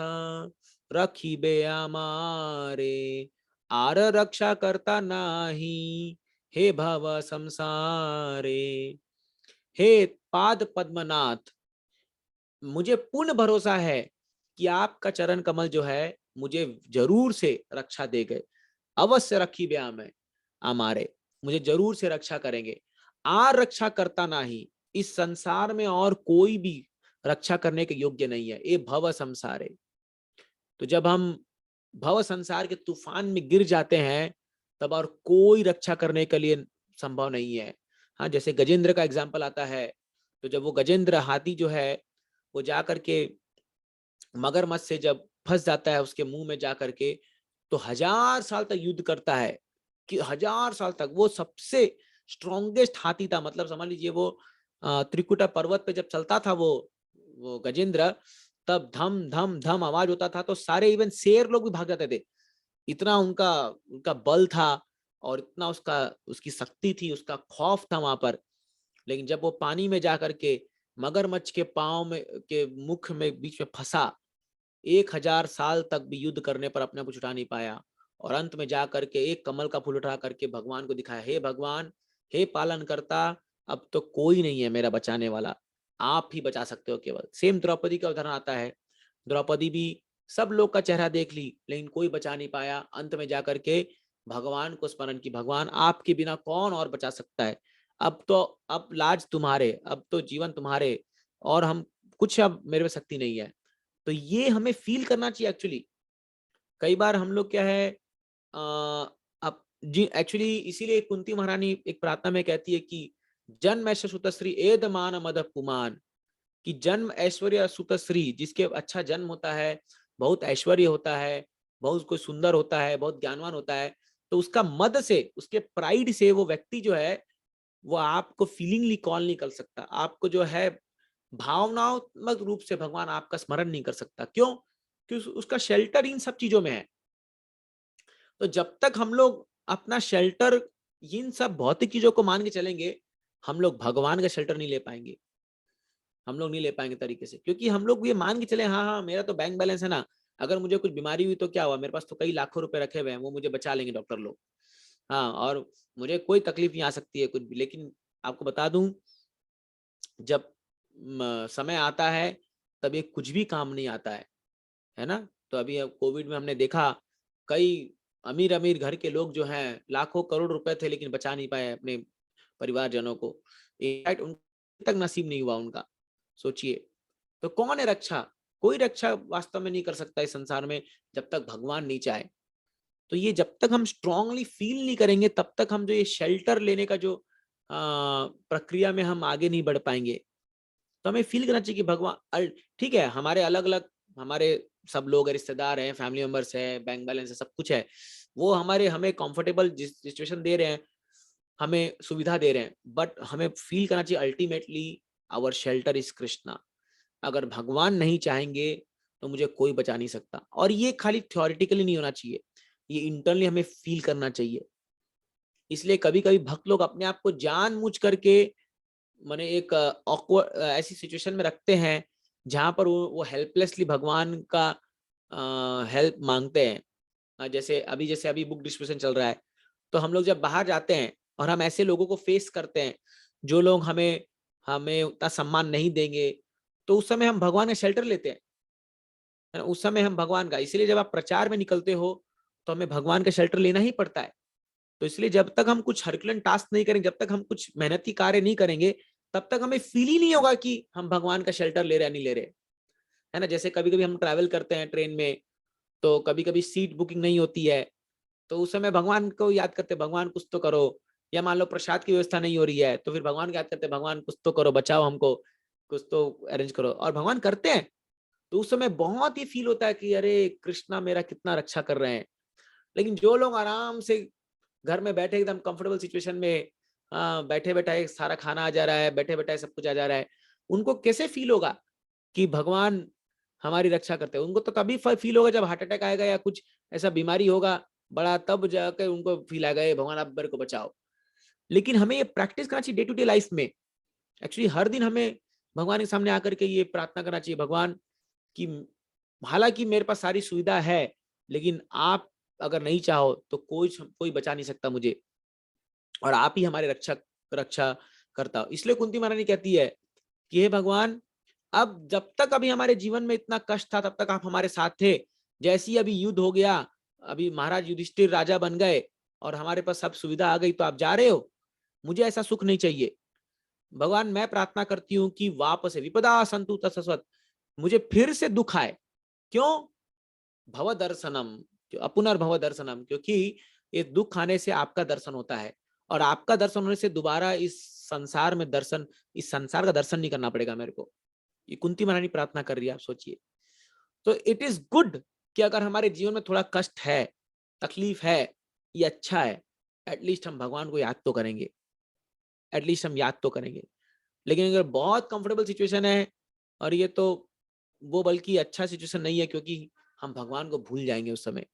रखिबे हमारे आर रक्षा करता नाही हे भव संसारे। हे पाद पद्मनाथ मुझे पूर्ण भरोसा है कि आपका चरण कमल जो है मुझे जरूर से रक्षा देंगे, अवश्य रखी ब्याह में हमारे मुझे जरूर से रक्षा करेंगे। आर रक्षा करता नहीं, इस संसार में और कोई भी रक्षा करने के योग्य नहीं है। ये भव संसार है। तो जब हम भव संसार के तूफान में गिर जाते हैं तब और कोई रक्षा करने के लिए संभव नहीं है। हाँ जैसे गजेंद्र का एग्जाम्पल आता है, तो जब वो गजेंद्र हाथी जो है वो जा करके मगरमच्छ से जब फंस जाता है उसके मुंह में जा करके, तो 1000 साल तक युद्ध करता है, कि 1000 साल तक वो सबसे स्ट्रॉन्गेस्ट हाथी था। मतलब समझ लीजिए वो त्रिकुटा पर्वत पे जब चलता था वो गजेंद्र, तब धम धम धम आवाज होता था, तो सारे इवन शेर लोग भी भाग जाते थे, इतना उनका उनका बल था और इतना उसका उसकी शक्ति थी, उसका खौफ था वहां पर। लेकिन जब वो पानी में जाकर के मगरमच्छ के पांव में के मुख में बीच में फंसा, 1000 साल तक भी युद्ध करने पर अपने कुछ उठा नहीं पाया, और अंत में जा करके एक कमल का फूल उठा करके भगवान को दिखाया, हे भगवान, हे पालन करता, अब तो कोई नहीं है मेरा बचाने वाला, आप ही बचा सकते हो केवल। सेम द्रौपदी का उदाहरण आता है, द्रौपदी भी सब लोग का चेहरा देख ली लेकिन कोई बचा नहीं पाया, अंत में जाकर के भगवान को स्मरण की, भगवान आपके बिना कौन और बचा सकता है, अब तो अब लाज तुम्हारे, अब तो जीवन तुम्हारे, और हम कुछ अब मेरे में शक्ति नहीं है। तो ये हमें फील करना चाहिए एक्चुअली। कई बार हम लोग क्या है अब जी एक्चुअली इसीलिए कुंती महारानी एक प्रार्थना में कहती है कि जन्म ऐश्वर्य सुतश्री एद मान मद पुमान, कि जन्म ऐश्वर्य सुतश्री, जिसके अच्छा जन्म होता है, बहुत ऐश्वर्य होता है, बहुत कोई सुंदर होता है, बहुत ज्ञानवान होता है, तो उसका मद से, उसके प्राइड से वो व्यक्ति जो है वो आपको फीलिंगली कॉल नहीं कर सकता, आपको जो है भावनात्मक रूप से भगवान आपका स्मरण नहीं कर सकता। क्यों? क्योंकि उसका शेल्टर इन सब चीजों में है। तो जब तक हम लोग अपना शेल्टर इन सब भौतिक चीजों को मान के चलेंगे, हम लोग भगवान का शेल्टर नहीं ले पाएंगे। हम लोग नहीं ले पाएंगे तरीके से, क्योंकि हम लोग ये मान के चले हाँ हाँ मेरा तो बैंक बैलेंस है ना, अगर मुझे कुछ बीमारी हुई तो क्या हुआ, मेरे पास तो कई लाखों रुपए रखे हुए हैं, वो मुझे बचा लेंगे डॉक्टर लोग। हाँ, और मुझे कोई तकलीफ नहीं आ सकती है कुछ भी। लेकिन आपको बता दूं, जब समय आता है तब ये कुछ भी काम नहीं आता है ना। तो अभी कोविड में हमने देखा, कई अमीर अमीर घर के लोग जो हैं लाखों करोड़ रुपए थे लेकिन बचा नहीं पाए अपने परिवारजनों को, इनफैक्ट उन तक नसीब नहीं हुआ उनका। सोचिए, तो कौन है रक्षा? कोई रक्षा वास्तव में नहीं कर सकता इस संसार में जब तक भगवान नहीं चाहे। तो ये जब तक हम स्ट्रांगली फील नहीं करेंगे तब तक हम जो ये शेल्टर लेने का जो प्रक्रिया में हम आगे नहीं बढ़ पाएंगे। तो हमें फील करना चाहिए कि भगवान ठीक है, हमारे अलग अलग, हमारे सब लोग रिश्तेदार हैं, फैमिली मेंबर्स है, बैंक बैलेंस है, सब कुछ है, वो हमारे हमें कंफर्टेबल सिचुएशन दे रहे हैं, हमें सुविधा दे रहे हैं, बट हमें फील करना चाहिए ultimately our shelter is Krishna. अगर भगवान नहीं चाहेंगे तो मुझे कोई बचा नहीं सकता। और ये खाली थ्योरेटिकली नहीं होना चाहिए, ये इंटरनली हमें फील करना चाहिए। इसलिए कभी कभी भक्त लोग अपने आप को जानबूझ करके माने एक ऑकवर्ड ऐसी सिचुएशन में रखते हैं जहां पर वो हेल्पलेसली भगवान का हेल्प मांगते हैं। जैसे अभी बुक डिस्ट्रीब्यूशन चल रहा है, तो हम लोग जब बाहर जाते हैं और हम ऐसे लोगों को फेस करते हैं जो लोग हमें हमें उतना सम्मान नहीं देंगे, तो उस समय हम भगवान का शेल्टर लेते हैं, है ना? उस समय हम भगवान का, इसीलिए जब आप प्रचार में निकलते हो तो हमें भगवान का शेल्टर लेना ही पड़ता है। तो इसलिए जब तक हम कुछ हरक्युलेंट टास्क नहीं करेंगे, जब तक हम कुछ मेहनती कार्य नहीं करेंगे, तब तक हमें फील ही नहीं होगा कि हम भगवान का शेल्टर ले रहे हैं नहीं ले रहे, है ना। जैसे कभी कभी हम ट्रैवल करते हैं ट्रेन में, तो कभी कभी सीट बुकिंग नहीं होती है, तो उस समय भगवान को याद करते, भगवान कुछ तो करो। या मान लो प्रसाद की व्यवस्था नहीं हो रही है, तो फिर भगवान को याद करते, भगवान कुछ तो करो, बचाओ हमको, कुछ तो अरेंज करो, और भगवान करते हैं। तो उस समय बहुत ही फील होता है कि अरे कृष्णा मेरा कितना रक्षा कर रहे हैं। लेकिन जो लोग आराम से घर में बैठे एकदम कंफर्टेबल सिचुएशन में, बैठे बैठे सारा खाना आ जा रहा है, बैठे बैठे सब कुछ आ जा रहा है, उनको कैसे फील होगा कि भगवान हमारी रक्षा करते हैं? उनको तो कभी फील होगा जब हार्ट अटैक आएगा या कुछ ऐसा बीमारी होगा बड़ा, तब जाकर उनको फील आएगा भगवान आप मेरे को बचाओ। लेकिन हमें ये प्रैक्टिस करना चाहिए डे टू डे लाइफ में। एक्चुअली हर दिन हमें भगवान के सामने आकर के ये प्रार्थना करना चाहिए, भगवान की हालांकि मेरे पास सारी सुविधा है, लेकिन आप अगर नहीं चाहो तो कोई बचा नहीं सकता मुझे, और आप ही हमारे रक्षा रक्षा करता हो। इसलिए कुंती महारानी कहती है कि हे भगवान, अब जब तक अभी हमारे जीवन में इतना कष्ट था तब तक आप हमारे साथ थे, जैसे ही अभी युद्ध हो गया, अभी महाराज युधिष्ठिर राजा बन गए और हमारे पास सब सुविधा आ गई तो आप जा रहे हो, मुझे ऐसा सुख नहीं चाहिए। भगवान मैं प्रार्थना करती हूँ कि वापस विपदा संतु तत्सत, मुझे फिर से दुख आए। क्यों? भव दर्शनम, अपुनर्भव दर्शनम, क्योंकि ये दुख आने से आपका दर्शन होता है, और आपका दर्शन होने से दोबारा इस संसार में दर्शन, इस संसार का दर्शन नहीं करना पड़ेगा मेरे को। ये कुंती महारानी प्रार्थना कर रही है, आप सोचिए। तो इट इज गुड कि अगर हमारे जीवन में थोड़ा कष्ट है, तकलीफ है, ये अच्छा है, एटलीस्ट हम भगवान को याद तो करेंगे, एटलीस्ट हम याद तो करेंगे। लेकिन अगर बहुत कंफर्टेबल सिचुएशन है, और ये तो वो बल्कि अच्छा सिचुएशन नहीं है, क्योंकि हम भगवान को भूल जाएंगे उस समय,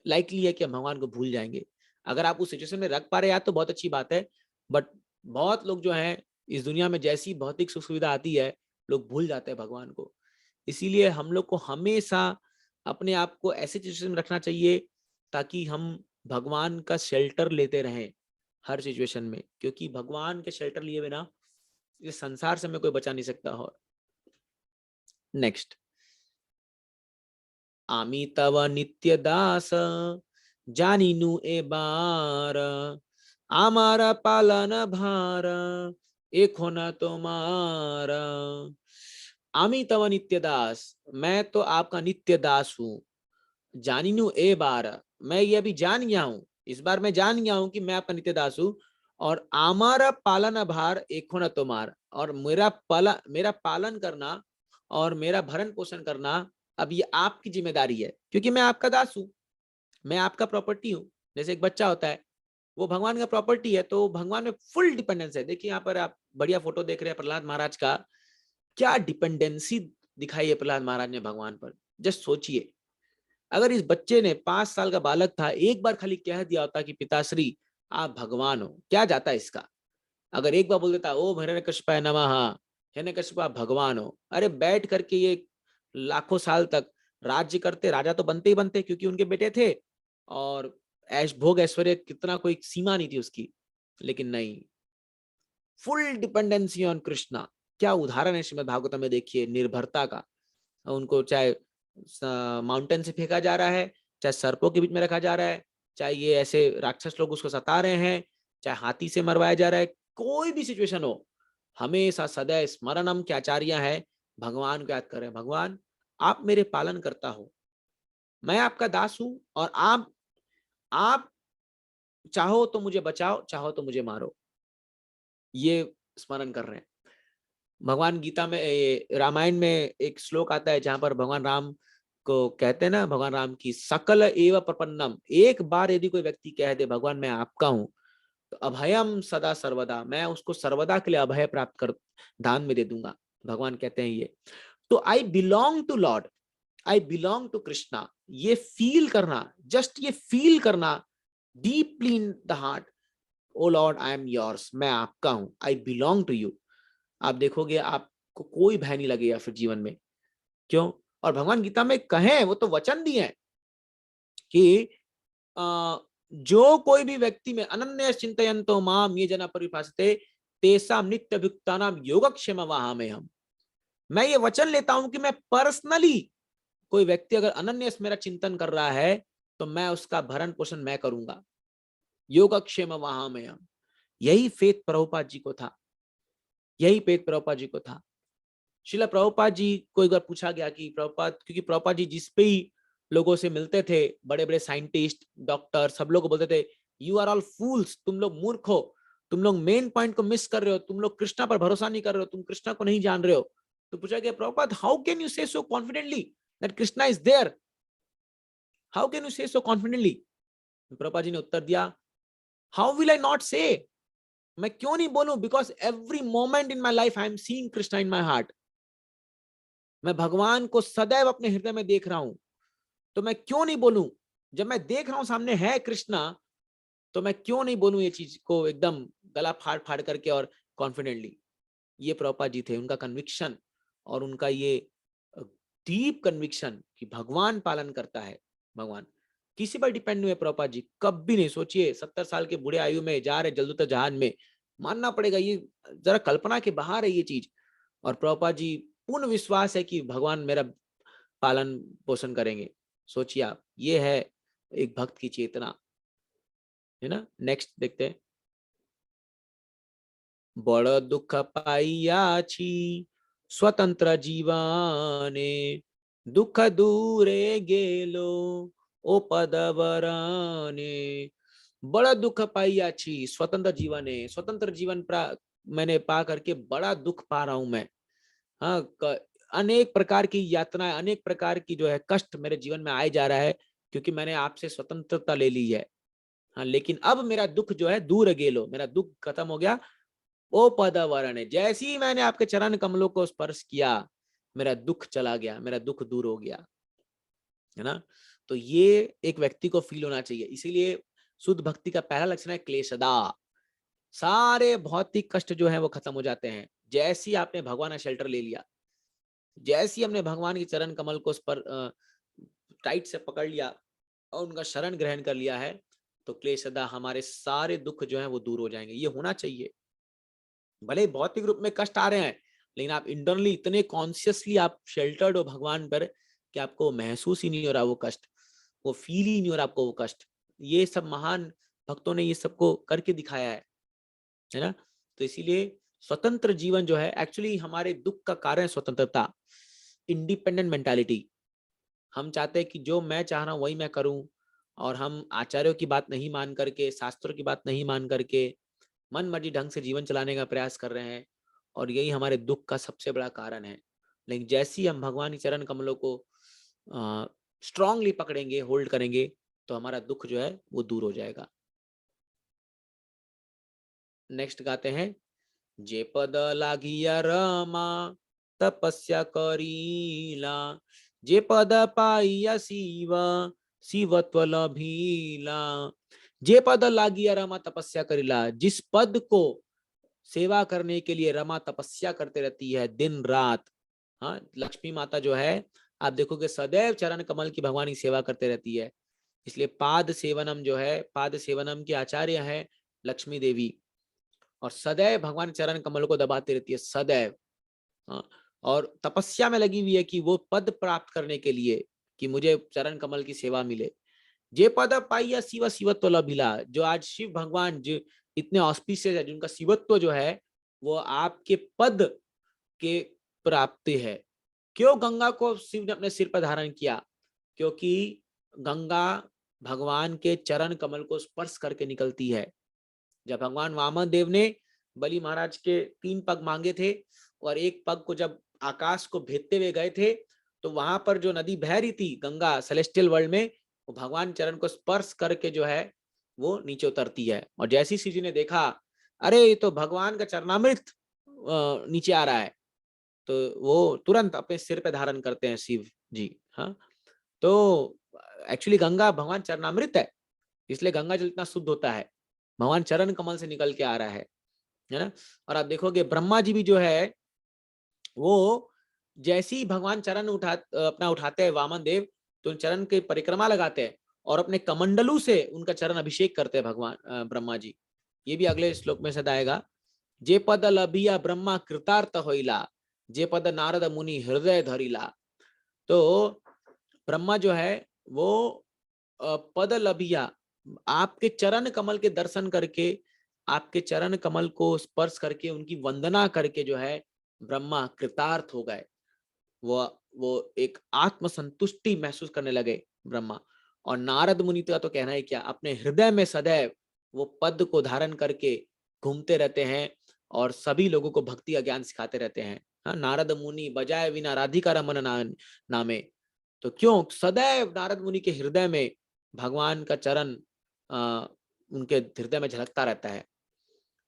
लाइकली है कि हम भगवान को भूल जाएंगे। अगर आप उस सिचुएशन में रख पा रहे याद तो बहुत अच्छी बात है, बट बहुत लोग जो हैं इस दुनिया में जैसी भौतिक सुख सुविधा आती है, लोग भूल जाते हैं भगवान को। इसीलिए हम लोग को हमेशा अपने आप को ऐसे सिचुएशन में रखना चाहिए ताकि हम भगवान का शेल्टर लेते रहें हर सिचुएशन में, क्योंकि भगवान के शेल्टर लिए बिना इस संसार से हमें कोई बचा नहीं सकता। और नेक्स्ट, आमी तव नित्य दास जानिनु ए बार, आमारा पालन भार एक होना तुम्हारा। आमी तव नित्य दास, मैं तो आपका नित्य दास हूँ। जानिनु ए बार, मैं ये अभी जान गया हूँ, इस बार मैं जान गया हूँ कि मैं आपका नित्य दास हूँ। और आमारा पालन भार एक होना तुम्हार, और मेरा पालन करना और मेरा भरण पोषण करना अब ये आपकी जिम्मेदारी है, क्योंकि मैं आपका दास हूँ, मैं आपका प्रॉपर्टी हूँ। जैसे एक बच्चा होता है, वो भगवान का प्रॉपर्टी है, तो भगवान में फुल डिपेंडेंस है। देखिए यहाँ पर आप बढ़िया फोटो देख रहे हैं प्रहलाद महाराज का, क्या डिपेंडेंसी दिखाई है प्रहलाद महाराज ने भगवान पर। जस्ट सोचिए, अगर इस बच्चे ने 5 साल का बालक था, एक बार खाली कह दिया होता कि पिताश्री आप भगवान हो, क्या जाता है इसका? अगर एक बार बोल देता ओ हिरण्यकशिपाय नमः, हिरण्यकशिपु आप भगवान हो। अरे बैठ करके ये लाखों साल तक राज्य करते, राजा तो बनते ही बनते क्योंकि उनके बेटे थे, और ऐश भोग ऐश्वर्य कितना, कोई सीमा नहीं थी उसकी। लेकिन नहीं, फुल डिपेंडेंसी ऑन कृष्णा। क्या उदाहरण है श्रीमद् भागवतम में, देखिए निर्भरता का। उनको चाहे माउंटेन से फेंका जा रहा है, चाहे सर्पों के बीच में रखा जा रहा है, चाहे ये ऐसे राक्षस लोग उसको सता रहे हैं, चाहे हाथी से मरवाया जा रहा है, कोई भी सिचुएशन हो, हमेशा सदैव स्मरणम के आचार्य है, भगवान को याद करें। भगवान आप मेरे पालन करता हो, मैं आपका दास हूं, और आप चाहो तो मुझे बचाओ, चाहो तो मुझे मारो, ये स्मरण कर रहे हैं। भगवान गीता में, रामायण में एक श्लोक आता है जहां पर भगवान राम को कहते हैं ना, भगवान राम की सकल एव प्रपन्नम, एक बार यदि कोई व्यक्ति कह दे भगवान मैं आपका हूं, तो अभयम सदा सर्वदा, मैं उसको सर्वदा के लिए अभय प्राप्त कर दान में दे दूंगा। भगवान कहते हैं ये। तो I belong to Lord, I belong to Krishna, ये फील करना, जस्ट ये फील करना deeply in the heart, O Lord I am yours, मैं आपका हूं, आई बिलोंग टू यू। आप देखोगे आपको कोई भय नहीं लगेगा फिर जीवन में। क्यों? और भगवान गीता में कहें, वो तो वचन दिए हैं कि जो कोई भी व्यक्ति में अनन्य चिंतयन्तो माम ये जना परिभाषते तेसाम नित्य भुक्तानाम योगक्षेम वहां हम। मैं ये वचन लेता हूं कि मैं पर्सनली, कोई व्यक्ति अगर अनन्य मेरा चिंतन कर रहा है तो मैं उसका भरण पोषण मैं करूंगा, योगक्षेम वहां हम। यही फेथ प्रभुपाद जी को था, यही फेथ प्रभुपाद जी को था। शिला प्रभुपाद जी को एक बार पूछा गया कि प्रभुपाद, क्योंकि प्रभुपाद जी जिस पे ही लोगों से मिलते थे, बड़े बड़े साइंटिस्ट, डॉक्टर, सब लोग बोलते थे यू आर ऑल फूल्स, तुम लोग मूर्ख हो, तुम लोग मेन पॉइंट को मिस कर रहे हो, तुम लोग कृष्णा पर भरोसा नहीं कर रहे हो, तुम कृष्णा को नहीं जान रहे हो। तो पूछा गया Prabhupada how can you say so confidently that Krishna is there, how can you say so confidently? Prabhupada ji ने उत्तर दिया, हाउ विल आई नॉट से, मैं क्यों नहीं बोलूं, because every moment in my life I am seeing Krishna in my heart. मैं भगवान को सदैव अपने हृदय में देख रहा हूं, तो मैं क्यों नहीं बोलूं? जब मैं देख रहा हूं सामने है कृष्णा, तो मैं क्यों नहीं बोलूं ये चीज को एकदम गला फाड़ फाड़ करके और कॉन्फिडेंटली। ये प्रभुपाद जी थे, उनका कन्विक्शन और उनका ये डीप कन्विक्शन कि भगवान पालन करता है। भगवान किसी पर डिपेंड नहीं हुए प्रभुपाद जी, कभी नहीं। सोचिए 70 साल के बूढ़े आयु में जा रहे जलदूत जहाज में, मानना पड़ेगा ये जरा कल्पना के बाहर है ये चीज। और प्रभुपाद जी पूर्ण विश्वास है कि भगवान मेरा पालन पोषण करेंगे। सोचिए आप, ये है एक भक्त की चेतना, है ना। नेक्स्ट देखते हैं। बड़ दुख पाइया छी स्वतंत्र जीवाने, दुख दूरे गेलो ओ पद बराने। बड़ा दुख पाइया छी स्वतंत्र जीवने, स्वतंत्र जीवन मैंने पा करके बड़ा दुख पा रहा हूं मैं। हाँ, अनेक प्रकार की यातनाएं, अनेक प्रकार की जो है कष्ट मेरे जीवन में आए जा रहा है, क्योंकि मैंने आपसे स्वतंत्रता ले ली है। हाँ, लेकिन अब मेरा दुख जो है दूर गेलो, मेरा दुख खत्म हो गया। ओ पदवरण है, जैसे ही मैंने आपके चरण कमलों को स्पर्श किया, मेरा दुख चला गया, मेरा दुख दूर हो गया, है ना। तो ये एक व्यक्ति को फील होना चाहिए। इसीलिए शुद्ध भक्ति का पहला लक्षण है क्लेशदा। सारे भौतिक कष्ट जो है वो खत्म हो जाते हैं जैसे ही आपने भगवान का शेल्टर ले लिया, जैसे ही हमने भगवान के चरण कमल को टाइट से पकड़ लिया और उनका शरण ग्रहण कर लिया है, तो क्लेशदा हमारे सारे दुख जो है वो दूर हो जाएंगे। ये होना चाहिए। भले भौतिक रूप में कष्ट आ रहे हैं, लेकिन आप इंटरनली इतने कॉन्शियसली आप शेल्टर्ड हो भगवान पर कि आपको महसूस ही नहीं हो रहा वो कष्ट, वो फील ही नहीं हो रहा आपको वो कष्ट। ये सब महान भक्तों ने ये सबको करके दिखाया है ना। तो इसीलिए स्वतंत्र जीवन जो है, एक्चुअली हमारे दुख का कारण स्वतंत्रता, इंडिपेंडेंट मेंटालिटी। हम चाहते हैं कि जो मैं चाह रहा हूं वही मैं करूं, और हम आचार्यों की बात नहीं मान करके, शास्त्रों की बात नहीं मान करके मन मर्जी ढंग से जीवन चलाने का प्रयास कर रहे हैं, और यही हमारे दुख का सबसे बड़ा कारण है। लेकिन जैसे ही हम भगवान के चरण कमलों को स्ट्रांगली पकड़ेंगे, होल्ड करेंगे, तो हमारा दुख जो है वो दूर हो जाएगा। नेक्स्ट गाते हैं। जे पद लागिया रमा तपस्या करीला, जे पद पाइया शिव शिवत्व लभीला। जे पद लागिया रमा तपस्या करीला, जिस पद को सेवा करने के लिए रमा तपस्या करते रहती है दिन रात। हाँ, लक्ष्मी माता जो है आप देखोगे सदैव चरण कमल की भगवान की सेवा करते रहती है। इसलिए पाद सेवनम जो है, पाद सेवनम की आचार्य है लक्ष्मी देवी, और सदैव भगवान चरण कमल को दबाती रहती है सदैव। हाँ, और तपस्या में लगी हुई है कि वो पद प्राप्त करने के लिए, कि मुझे चरण कमल की सेवा मिले। जे पद पाइया शिव शिवत्व लभिला, जो आज शिव भगवान जो इतने ऑस्पिशियस है, जिनका शिवत्व जो है वो आपके पद के प्राप्ति है। क्यों गंगा को शिव ने अपने सिर पर धारण किया? क्योंकि गंगा भगवान के चरण कमल को स्पर्श करके निकलती है। जब भगवान वामन देव ने बलि महाराज के 3 पग मांगे थे और एक पग को जब आकाश को भेदते हुए गए थे, तो वहां पर जो नदी बह रही थी गंगा सेलेस्टियल वर्ल्ड में, वो भगवान चरण को स्पर्श करके जो है वो नीचे उतरती है। और जैसी शिव जी ने देखा, अरे ये तो भगवान का चरणामृत नीचे आ रहा है, तो वो तुरंत अपने सिर पे धारण करते हैं शिव जी। हाँ, तो एक्चुअली गंगा भगवान चरणामृत है, इसलिए गंगा जल इतना शुद्ध होता है, भगवान चरण कमल से निकल के आ रहा है ना। और आप देखोगे ब्रह्मा जी भी जो है वो जैसे ही भगवान चरण अपना उठाते हैं वामन देव, तो चरण की परिक्रमा लगाते हैं और अपने कमंडलू से उनका चरण अभिषेक करते हैं भगवान ब्रह्मा जी। ये भी अगले श्लोक में सदा आएगा। जे पद लभिया ब्रह्मा कृतार्थ होइला, जे पद नारद मुनि हृदय धरिला। तो ब्रह्मा जो है वो पद लभिया, आपके चरण कमल के दर्शन करके, आपके चरण कमल को स्पर्श करके, उनकी वंदना करके जो है ब्रह्मा कृतार्थ हो गए। वो एक आत्म संतुष्टि महसूस करने लगे ब्रह्मा। और नारद मुनि का तो कहना है क्या, अपने हृदय में सदैव वो पद को धारण करके घूमते रहते हैं और सभी लोगों को भक्ति का ज्ञान सिखाते रहते हैं। हाँ, नारद मुनि बजाए बिना राधिका रमन नामे। तो क्यों सदैव नारद मुनि के हृदय में भगवान का चरण उनके हृदय में झलकता रहता है।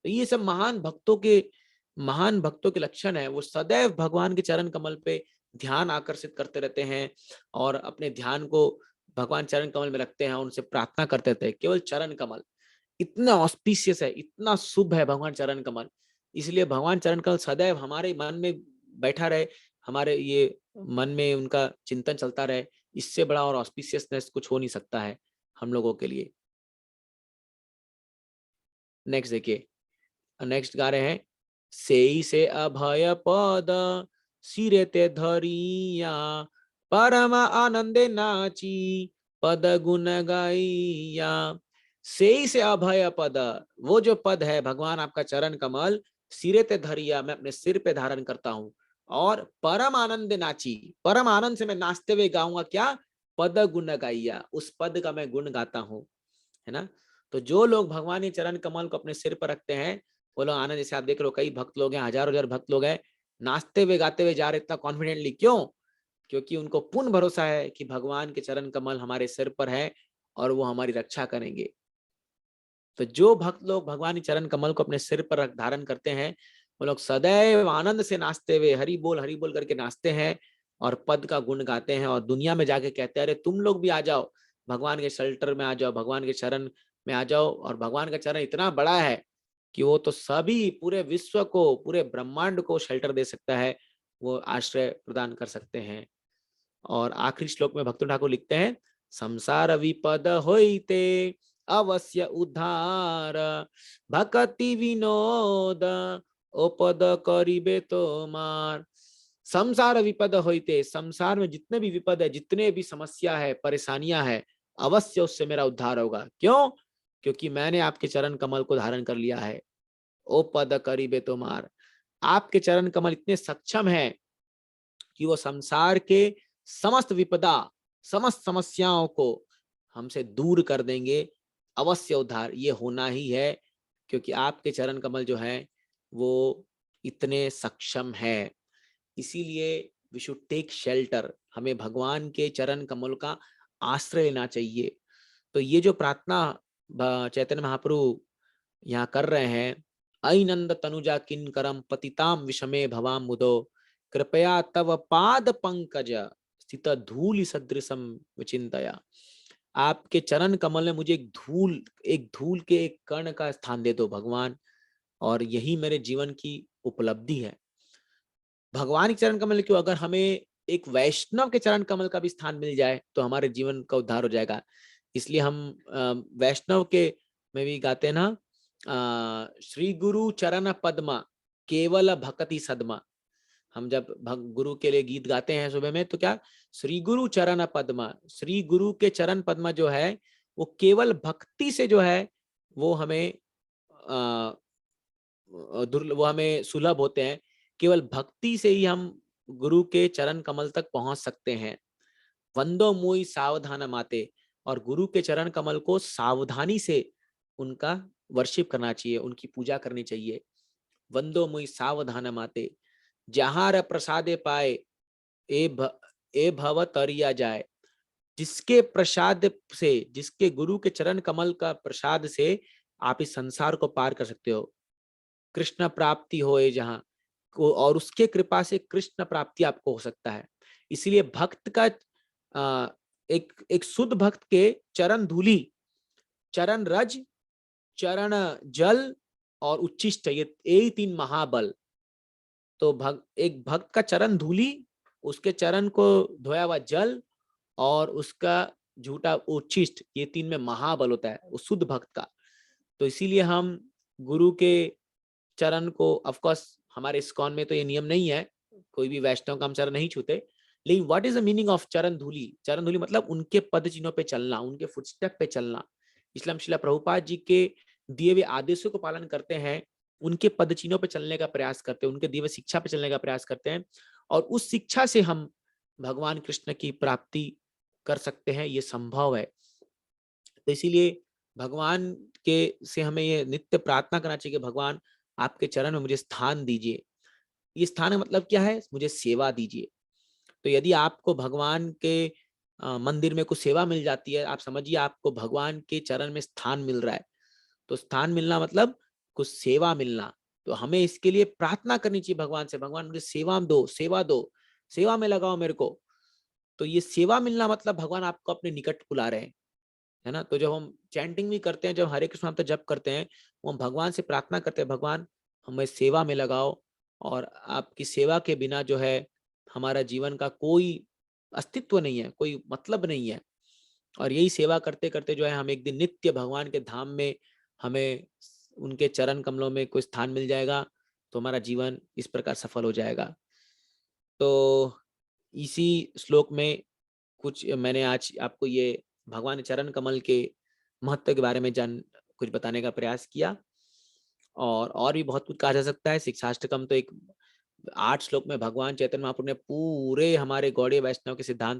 तो ये सब महान भक्तों के लक्षण है। वो सदैव भगवान के चरण कमल पे ध्यान आकर्षित करते रहते हैं और अपने ध्यान को भगवान चरण कमल में रखते हैं, उनसे प्रार्थना करते रहते हैं। केवल चरण कमल इतना ऑस्पिशियस है, इतना शुभ है भगवान चरण कमल, इसलिए भगवान चरण कमल सदैव हमारे मन में बैठा रहे, हमारे ये मन में उनका चिंतन चलता रहे। इससे बड़ा और ऑस्पिशियसनेस कुछ हो नहीं सकता है हम लोगों के लिए। नेक्स्ट देखिए, नेक्स्ट गा रहे हैं। सेई से अभय पद सिरे ते धरिया, परम आनंदे नाची पद गुण गाइया। सेई से अभय पद, वो जो पद है भगवान आपका चरण कमल, सिरे ते धरिया, मैं अपने सिर पे धारण करता हूँ, और परम आनंद नाची, परम आनंद से मैं नाचते हुए गाऊंगा क्या, पद गुण गाइया, उस पद का मैं गुण गाता हूँ, है ना। तो जो लोग भगवान के चरण कमल को अपने सिर पर रखते हैं, वो लोग आनंद, जैसे आप देख रहे हो कई भक्त लोग हैं, हजारों हजार भक्त लोग हैं, नाचते हुए गाते हुए जा रहे इतना कॉन्फिडेंटली। क्यों? क्योंकि उनको पूर्ण भरोसा है कि भगवान के चरण कमल हमारे सिर पर है और वो हमारी रक्षा करेंगे। तो जो भक्त लोग भगवान के चरण कमल को अपने सिर पर धारण करते हैं, वो लोग सदैव आनंद से नाचते हुए हरि बोल करके नाचते हैं और पद का गुण गाते हैं, और दुनिया में जाके कहते हैं, अरे तुम लोग भी आ जाओ, भगवान के शेल्टर में आ जाओ, भगवान के चरण में आ जाओ। और भगवान का चरण इतना बड़ा है कि वो तो सभी पूरे विश्व को, पूरे ब्रह्मांड को शेल्टर दे सकता है, वो आश्रय प्रदान कर सकते हैं। और आखिरी श्लोक में भक्तों ठाकुर लिखते हैं, संसार विपद होइते अवश्य उद्धार, भक्ति विनोद ओपद करिबे तो मार। संसार विपद होइते, संसार में जितने भी विपद है, जितने भी समस्या है, परेशानियां है, अवश्य उससे मेरा उद्धार होगा। क्यों? क्योंकि मैंने आपके चरण कमल को धारण कर लिया है। ओ पद करिबे तो मार, आपके चरण कमल इतने सक्षम है कि वो संसार के समस्त विपदा, समस्त समस्याओं को हमसे दूर कर देंगे। अवश्य उद्धार ये होना ही है, क्योंकि आपके चरण कमल जो है वो इतने सक्षम है। इसीलिए वी शुड टेक शेल्टर, हमें भगवान के चरण कमल का आश्रय लेना चाहिए। तो ये जो प्रार्थना चैतन्य महाप्रभु यहाँ कर रहे हैं, आई नंद तनुजा किन्करम पतिताम विषमे भवाम मुदो, कृपया तव पाद पंकज स्थित धूलि सदृशम विचिंतया। आपके चरण कमल में मुझे एक धूल के एक कण का स्थान दे दो भगवान, और यही मेरे जीवन की उपलब्धि है। भगवान के चरण कमल क्यों, अगर हमें एक वैष्णव के चरण कमल का भी स्थान मिल जाए तो हमारे जीवन का उद्धार हो जाएगा। इसलिए हम वैष्णव के में भी गाते हैं ना, श्री गुरु चरण पद्मा केवल भक्ति सदमा। हम जब गुरु के लिए गीत गाते हैं सुबह में तो क्या, श्री गुरु चरण पद्मा, श्री गुरु के चरण पद्मा जो है वो केवल भक्ति से जो है वो हमें वो हमें सुलभ होते हैं। केवल भक्ति से ही हम गुरु के चरण कमल तक पहुंच सकते हैं। वंदो मुई सावधान माते, और गुरु के चरण कमल को सावधानी से उनका वर्शिप करना चाहिए, उनकी पूजा करनी चाहिए। वंदो मुई सावधान माते, जहार प्रसादे पाए ए भव तरिया जाए। जिसके प्रसाद से, जिसके गुरु के चरण कमल का प्रसाद से आप इस संसार को पार कर सकते हो, कृष्ण प्राप्ति होए जहां को, और उसके कृपा से कृष्ण प्राप्ति आपको हो सकता है। इसलिए भक्त का एक शुद्ध भक्त के चरण धूलि, चरण रज, चरण जल और उच्चिष्ट, ये तीन महाबल। तो एक भक्त का चरण धूलि, उसके चरण को धोया हुआ जल और उसका झूठा उच्छिष्ट, ये तीन में महाबल होता है उस शुद्ध भक्त का। तो इसीलिए हम गुरु के चरण को, ऑफ कोर्स हमारे इस्कॉन में तो ये नियम नहीं है, कोई भी वैष्णव का हम चरण नहीं छूते, लेकिन what is the meaning of चरण धूलि? चरण धूलि मतलब उनके पद चिन्हों पे चलना, उनके फुटस्टेप पे चलना। इसलिए हम श्रीला प्रभुपाद जी के दिए हुए आदेशों को पालन करते हैं, उनके पद चिन्हों पे चलने का प्रयास करते हैं, उनके दिए हुए शिक्षा पे चलने का प्रयास करते हैं, और उस शिक्षा से हम भगवान कृष्ण की प्राप्ति कर सकते हैं, ये संभव है। तो इसीलिए भगवान के से हमें ये नित्य प्रार्थना करना चाहिए कि भगवान आपके चरण में मुझे स्थान दीजिए। ये स्थान का मतलब क्या है? मुझे सेवा दीजिए। तो यदि आपको भगवान के मंदिर में कुछ सेवा मिल जाती है, आप समझिए आपको भगवान के चरण में स्थान मिल रहा है। तो स्थान मिलना मतलब कुछ सेवा मिलना। तो हमें इसके लिए प्रार्थना करनी चाहिए भगवान से, भगवान मुझे सेवा दो, सेवा दो, सेवा में लगाओ मेरे को। तो ये सेवा मिलना मतलब भगवान आपको अपने निकट बुला रहे हैं, है ना। तो जब हम चैंटिंग भी करते हैं, जब हरे कृष्ण मंत्र जप करते हैं, वो हम भगवान से प्रार्थना करते हैं, भगवान हमें सेवा में लगाओ, और आपकी सेवा के बिना जो है हमारा जीवन का कोई अस्तित्व नहीं है, कोई मतलब नहीं है। और यही सेवा करते करते जो है हम एक दिन नित्य भगवान के धाम में, हमें उनके चरण कमलों में कोई स्थान मिल जाएगा, तो हमारा जीवन इस प्रकार सफल हो जाएगा। तो इसी श्लोक में कुछ मैंने आज आपको ये भगवान चरण कमल के महत्व के बारे में कुछ बताने का प्रयास किया। और भी बहुत कुछ कहा जा सकता है। शिक्षाष्टकम तो एक 8 श्लोक में भगवान चैतन्य महाप्रभु ने पूरे हमारे गौड़ीय वैष्णव के सिद्धांत